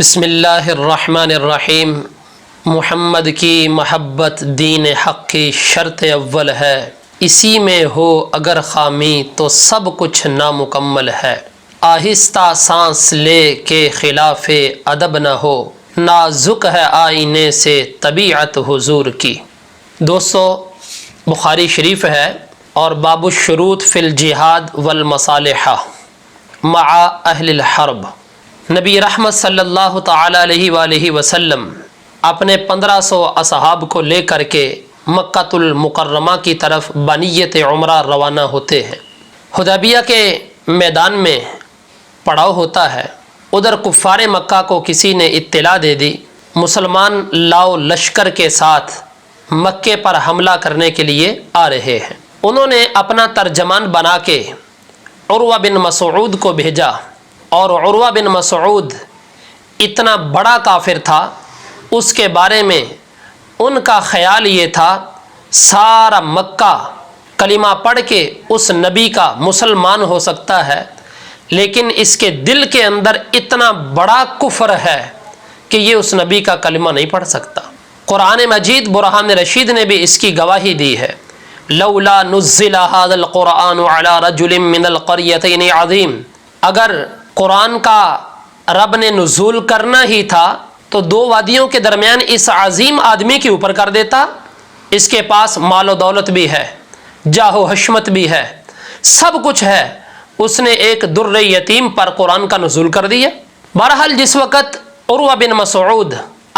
بسم اللہ الرحمن الرحیم۔ محمد کی محبت دین حق کی شرط اول ہے، اسی میں ہو اگر خامی تو سب کچھ نامکمل ہے۔ آہستہ سانس لے کے خلاف ادب نہ ہو، نازک ہے آئینے سے طبیعت حضور کی۔ دوستو، بخاری شریف ہے اور باب الشروط فی الجہاد والمصالحہ مع اہل الحرب۔ نبی رحمت صلی اللہ تعالی علیہ وآلہ وسلم اپنے 1500 اصحاب کو لے کر کے مکۃ المکرمہ کی طرف بنیت عمرہ روانہ ہوتے ہیں۔ حدیبیہ کے میدان میں پڑاؤ ہوتا ہے۔ ادھر کفار مکہ کو کسی نے اطلاع دے دی، مسلمان لاؤ لشکر کے ساتھ مکے پر حملہ کرنے کے لیے آ رہے ہیں۔ انہوں نے اپنا ترجمان بنا کے عروہ بن مسعود کو بھیجا، اور عروہ بن مسعود اتنا بڑا کافر تھا، اس کے بارے میں ان کا خیال یہ تھا سارا مکہ کلمہ پڑھ کے اس نبی کا مسلمان ہو سکتا ہے، لیکن اس کے دل کے اندر اتنا بڑا کفر ہے کہ یہ اس نبی کا کلمہ نہیں پڑھ سکتا۔ قرآن مجید برہان رشید نے بھی اس کی گواہی دی ہے، لولا نزل هذا القرآن على رجل من القريتين عظیم۔ اگر قرآن کا رب نے نزول کرنا ہی تھا تو دو وادیوں کے درمیان اس عظیم آدمی کے اوپر کر دیتا۔ اس کے پاس مال و دولت بھی ہے، جاہ و حشمت بھی ہے، سب کچھ ہے، اس نے ایک در یتیم پر قرآن کا نزول کر دیا۔ بہرحال جس وقت عروہ بن مسعود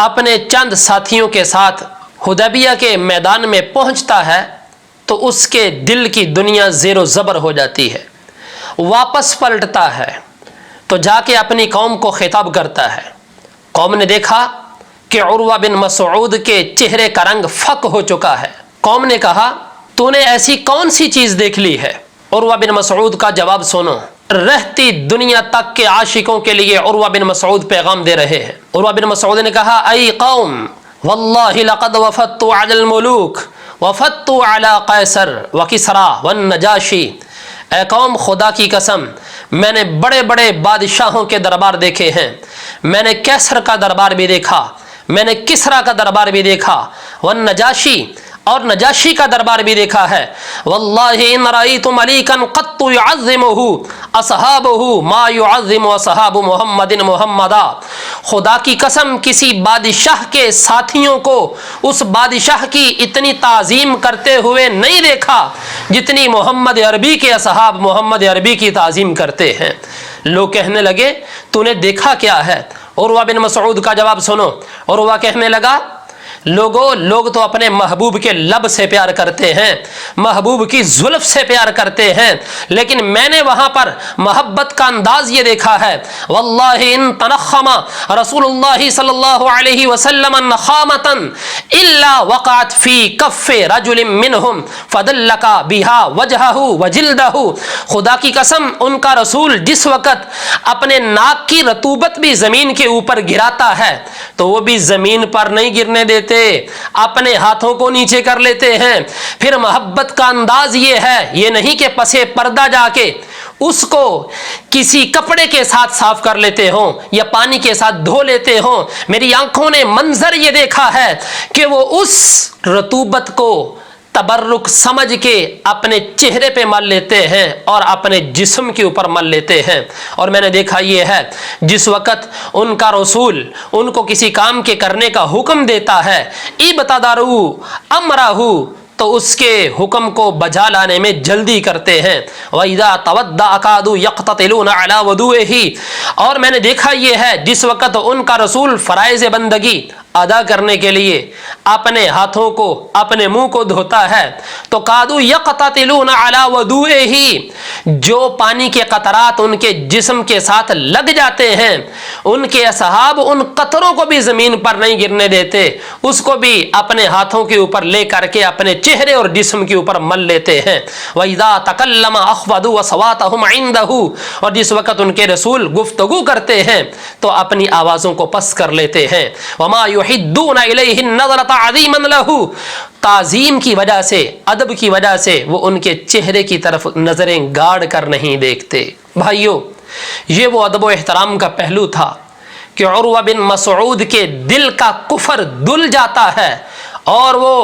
اپنے چند ساتھیوں کے ساتھ حدیبیہ کے میدان میں پہنچتا ہے تو اس کے دل کی دنیا زیر و زبر ہو جاتی ہے، واپس پلٹتا ہے تو جا کے اپنی قوم کو خطاب کرتا ہے۔ قوم نے دیکھا کہ عروہ بن مسعود کے چہرے کا رنگ فک ہو چکا ہے۔ قوم نے کہا تو نے ایسی کون سی چیز دیکھ لی ہے؟ عروہ بن مسعود کا جواب سنو۔ رہتی دنیا تک کے عاشقوں کے لیے عروہ بن مسعود پیغام دے رہے ہیں۔ عروہ بن مسعود نے کہا ای قوم واللہ لقد وفدت علی الملوک وفدت علی قیصر وکسریٰ والنجاشی۔ اے قوم، خدا کی قسم میں نے بڑے بڑے بادشاہوں کے دربار دیکھے ہیں، میں نے کیسر کا دربار بھی دیکھا، میں نے کسریٰ کا دربار بھی دیکھا، والنجاشی اور نجاشی کا دربار بھی دیکھا ہے۔ واللہ ان رأیت ملیکا قط یعظمہ اصحابہ ما یعظم اصحاب محمد محمدا۔ خدا کی قسم کسی بادشاہ کے ساتھیوں کو اس بادشاہ کی اتنی تعظیم کرتے ہوئے نہیں دیکھا جتنی محمد عربی کے اصحاب محمد عربی کی تعظیم کرتے ہیں۔ لوگ کہنے لگے تو نے دیکھا کیا ہے؟ عروہ بن مسعود کا جواب سنو۔ عروہ کہنے لگا لوگ تو اپنے محبوب کے لب سے پیار کرتے ہیں، محبوب کی زلف سے پیار کرتے ہیں، لیکن میں نے وہاں پر محبت کا انداز یہ دیکھا ہے۔ واللہ ان تنخم رسول اللہ صلی اللہ علیہ وسلم نخامتا الا وقعت فی کف رجل منہم فدلک بها وجہہ وجلدہ۔ خدا کی قسم ان کا رسول جس وقت اپنے ناک کی رطوبت بھی زمین کے اوپر گراتا ہے تو وہ بھی زمین پر نہیں گرنے دیتے، اپنے ہاتھوں کو نیچے کر لیتے ہیں۔ پھر محبت کا انداز یہ ہے، یہ نہیں کہ پسے پردہ جا کے اس کو کسی کپڑے کے ساتھ صاف کر لیتے ہوں یا پانی کے ساتھ دھو لیتے ہوں۔ میری آنکھوں نے منظر یہ دیکھا ہے کہ وہ اس رطوبت کو تبرک سمجھ کے اپنے چہرے پہ مل لیتے ہیں اور اپنے جسم کے اوپر مل لیتے ہیں۔ اور میں نے دیکھا یہ ہے جس وقت ان کا رسول ان کو کسی کام کے کرنے کا حکم دیتا ہے ابتدارو امرہ، تو اس کے حکم کو بجا لانے میں جلدی کرتے ہیں۔ وَإِذَا تَوَدَّأَ كَادُوا يَقْتَتِلُونَ عَلَى وُضُوئِهِ۔ اور میں نے دیکھا یہ ہے جس وقت ان کا رسول فرائض بندگی ادا کرنے کے لیے اپنے ہاتھوں کو اپنے منہ کو دھوتا ہے تو قادو یقتتلون علی وضوئہ، جو پانی کے قطرات ان کے جسم کے ساتھ لگ جاتے ہیں ان کے اصحاب ان قطروں کو بھی زمین پر نہیں گرنے دیتے، اس کو بھی اپنے ہاتھوں کے اوپر لے کر کے اپنے چہرے اور جسم کے اوپر مل لیتے ہیں۔ وَإِذَا تَكَلَّمَ أَخْفَضُوا أَصْوَاتَهُمْ عِنْدَهُ، اور جس وقت ان کے رسول گفتگو کرتے ہیں تو اپنی آوازوں کو پس کر لیتے ہیں۔ وَمَا يُحِدُّونَ إِلَيْهِ النَّظْرَةَ عَظِيمًا لَهُ، تعظیم کی وجہ سے ادب کی وجہ سے وہ ان کے چہرے کی طرف نظریں گاڑ کر نہیں دیکھتے۔ بھائیو، یہ وہ ادب و احترام کا پہلو تھا کہ عروہ بن مسعود کے دل کا کفر دل جاتا ہے اور وہ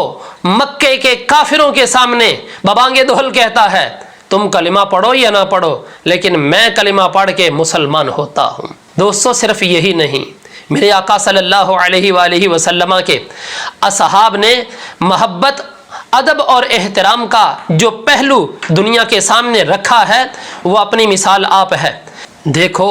مکے کے کافروں کے سامنے ببانگے دہل کہتا ہے تم کلمہ پڑھو یا نہ پڑھو لیکن میں کلمہ پڑھ کے مسلمان ہوتا ہوں۔ دوستو صرف یہی نہیں، میرے آقا صلی اللہ علیہ وآلہ وسلم کے اصحاب نے محبت، ادب اور احترام کا جو پہلو دنیا کے سامنے رکھا ہے وہ اپنی مثال آپ ہے۔ دیکھو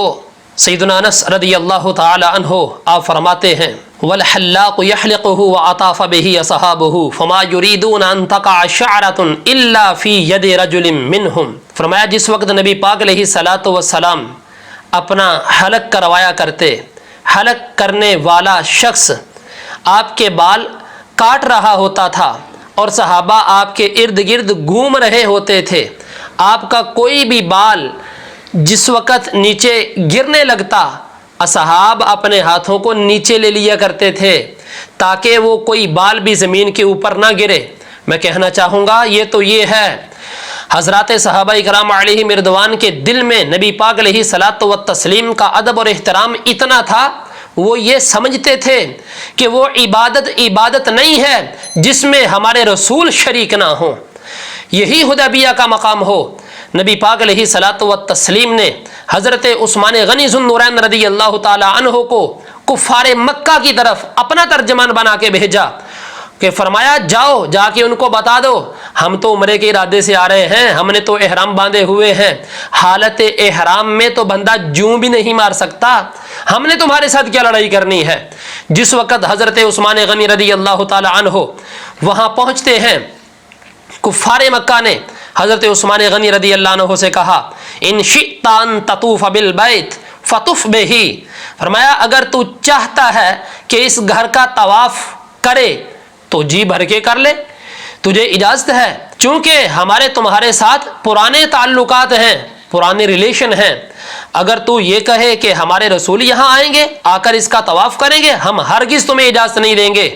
سیدنا انس رضی اللہ تعالی عنہ آپ فرماتے ہیں والحلاق يحلقه وعطاف به اصحابه فما يريدون ان تقع شعرة الا في يد رجل منهم۔ فرمایا جس وقت نبی پاک علیہ الصلوۃ والسلام اپنا حلق کروایا کرتے، حلق کرنے والا شخص آپ کے بال کاٹ رہا ہوتا تھا اور صحابہ آپ کے ارد گرد گھوم رہے ہوتے تھے، آپ کا کوئی بھی بال جس وقت نیچے گرنے لگتا اصحاب اپنے ہاتھوں کو نیچے لے لیا کرتے تھے تاکہ وہ کوئی بال بھی زمین کے اوپر نہ گرے۔ میں کہنا چاہوں گا یہ تو یہ ہے حضرات صحابہ اکرام علیہم رضوان کے دل میں نبی پاک علیہ الصلوۃ والتسلیم کا ادب اور احترام اتنا تھا، وہ یہ سمجھتے تھے کہ وہ عبادت نہیں ہے جس میں ہمارے رسول شریک نہ ہوں۔ یہی حدیبیہ کا مقام ہو، نبی پاک علیہ الصلوۃ والتسلیم نے حضرت عثمان غنی ذو النورین رضی اللہ تعالی عنہ کو کفار مکہ کی طرف اپنا ترجمان بنا کے بھیجا کہ فرمایا جاؤ جا کے ان کو بتا دو ہم تو عمرے کے ارادے سے آ رہے ہیں، ہم نے تو احرام باندھے ہوئے ہیں، حالت احرام میں تو بندہ جوں بھی نہیں مار سکتا، ہم نے تمہارے ساتھ کیا لڑائی کرنی ہے۔ جس وقت حضرت عثمان غنی رضی اللہ تعالی عنہ وہاں پہنچتے ہیں، کفار مکہ نے حضرت عثمان غنی رضی اللہ عنہ سے کہا ان شئت ان تطوف بالبیت فطف بہ، فرمایا اگر تو چاہتا ہے کہ اس گھر کا طواف کرے تو جی بھر کے کر لے، تجھے اجازت ہے، چونکہ ہمارے تمہارے ساتھ پرانے تعلقات ہیں، پرانے ریلیشن ہیں، اگر تو یہ کہے کہ ہمارے رسول یہاں آئیں گے آ کر اس کا طواف کریں گے ہم ہرگز تمہیں اجازت نہیں دیں گے۔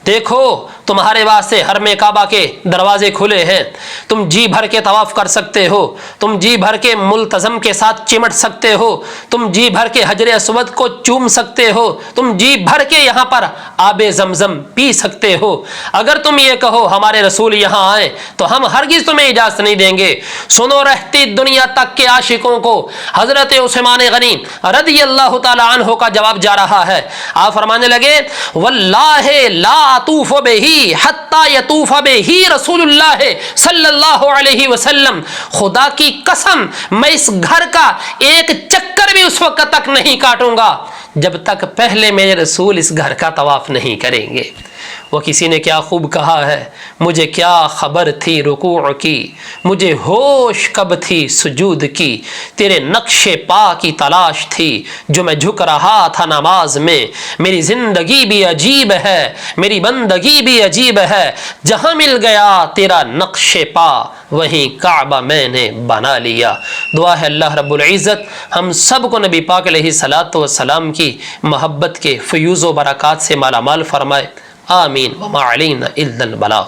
دیکھو تمہارے واسطے حرم کعبہ کے دروازے کھلے ہیں، تم جی بھر کے طواف کر سکتے ہو، تم جی بھر کے ملتزم کے ساتھ چمٹ سکتے ہو، تم جی بھر کے حجر اسود کو چوم سکتے ہو، تم جی بھر کے یہاں پر آب زمزم پی سکتے ہو، اگر تم یہ کہو ہمارے رسول یہاں آئے تو ہم ہرگز تمہیں اجازت نہیں دیں گے۔ سنو رہتی دنیا تک کے عاشقوں کو حضرت عثمان غنی رضی اللہ تعالی عنہ کا جواب جا رہا ہے۔ آپ فرمانے لگے واللہ لا اطوف بہ حتی یطوف بہ رسول اللہ صلی اللہ علیہ وسلم، خدا کی قسم میں اس گھر کا ایک چکر بھی اس وقت تک نہیں کاٹوں گا جب تک پہلے میرے رسول اس گھر کا طواف نہیں کریں گے۔ وہ کسی نے کیا خوب کہا ہے مجھے کیا خبر تھی رکوع کی، مجھے ہوش کب تھی سجود کی، تیرے نقش پا کی تلاش تھی جو میں جھک رہا تھا نماز میں، میری زندگی بھی عجیب ہے میری بندگی بھی عجیب ہے، جہاں مل گیا تیرا نقش پا وہیں کعبہ میں نے بنا لیا۔ دعا ہے اللہ رب العزت ہم سب کو نبی پاک علیہ الصلوۃ والسلام کی محبت کے فیوز و برکات سے مالا مال فرمائے، آمین وما علینا الا البلاغ۔